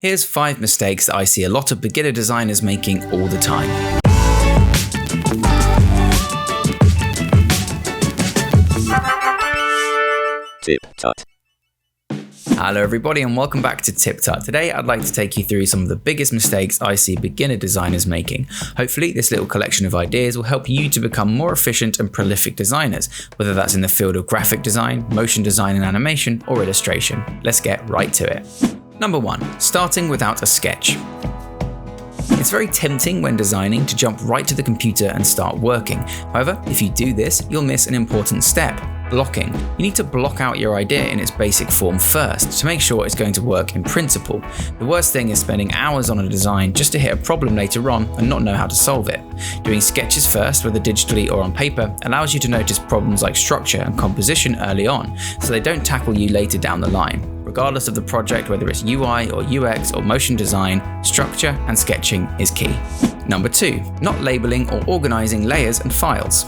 Here's 5 mistakes that I see a lot of beginner designers making all the time. TipTut. Hello everybody and welcome back to TipTut. Today I'd like to take you through some of the biggest mistakes I see beginner designers making. Hopefully this little collection of ideas will help you to become more efficient and prolific designers, whether that's in the field of graphic design, motion design and animation, or illustration. Let's get right to it. Number 1. Starting without a sketch. It's very tempting when designing to jump right to the computer and start working. However, if you do this, you'll miss an important step. Blocking. You need to block out your idea in its basic form first to make sure it's going to work in principle. The worst thing is spending hours on a design just to hit a problem later on and not know how to solve it. Doing sketches first, whether digitally or on paper, allows you to notice problems like structure and composition early on, so they don't tackle you later down the line. Regardless of the project, whether it's UI or UX or motion design, structure and sketching is key. Number 2. Not labeling or organizing layers and files.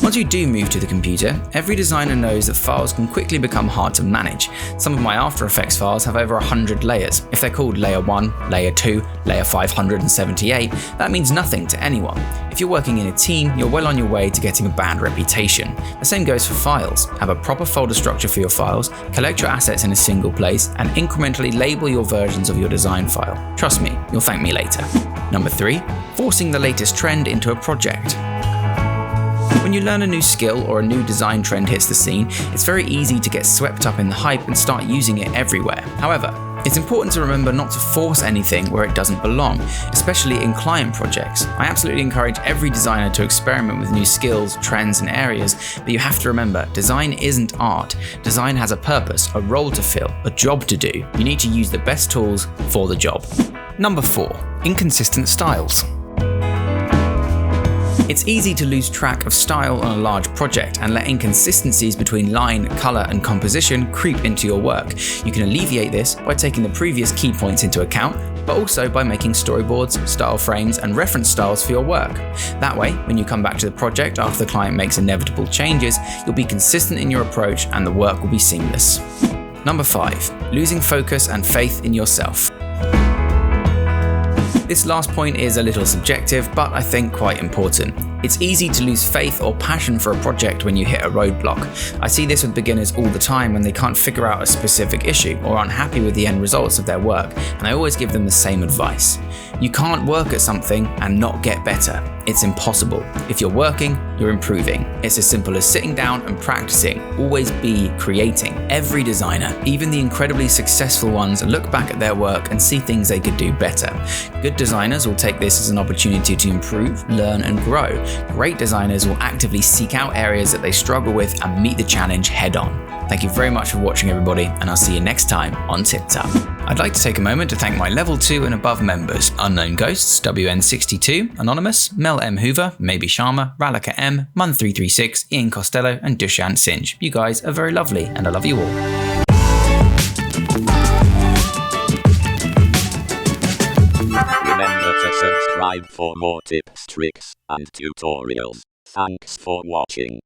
Once you do move to the computer, every designer knows that files can quickly become hard to manage. Some of my After Effects files have over 100 layers. If they're called Layer 1, Layer 2, Layer 578, that means nothing to anyone. If you're working in a team, you're well on your way to getting a bad reputation. The same goes for files. Have a proper folder structure for your files, collect your assets in a single place, and incrementally label your versions of your design file. Trust me, you'll thank me later. Number 3. Forcing the latest trend into a project. When you learn a new skill or a new design trend hits the scene, it's very easy to get swept up in the hype and start using it everywhere. However, it's important to remember not to force anything where it doesn't belong, especially in client projects. I absolutely encourage every designer to experiment with new skills, trends, and areas, but you have to remember, design isn't art. Design has a purpose, a role to fill, a job to do. You need to use the best tools for the job. Number 4. Inconsistent styles. It's easy to lose track of style on a large project and let inconsistencies between line, color, and composition creep into your work. You can alleviate this by taking the previous key points into account, but also by making storyboards, style frames, and reference styles for your work. That way, when you come back to the project after the client makes inevitable changes, you'll be consistent in your approach and the work will be seamless. Number 5. Losing focus and faith in yourself. This last point is a little subjective, but I think quite important. It's easy to lose faith or passion for a project when you hit a roadblock. I see this with beginners all the time when they can't figure out a specific issue or aren't happy with the end results of their work, and I always give them the same advice. You can't work at something and not get better. It's impossible. If you're working, you're improving. It's as simple as sitting down and practicing. Always be creating. Every designer, even the incredibly successful ones, look back at their work and see things they could do better. Good designers will take this as an opportunity to improve, learn, and grow. Great designers will actively seek out areas that they struggle with and meet the challenge head on. Thank you very much for watching, everybody, and I'll see you next time on TipTut. I'd like to take a moment to thank my Level 2 and above members: Unknown Ghosts, WN62, Anonymous, Mel M. Hoover, Maybe Sharma, Ralika M, Mun336, Ian Costello, and Dushyant Sinj. You guys are very lovely, and I love you all. Remember to subscribe for more tips, tricks, and tutorials. Thanks for watching.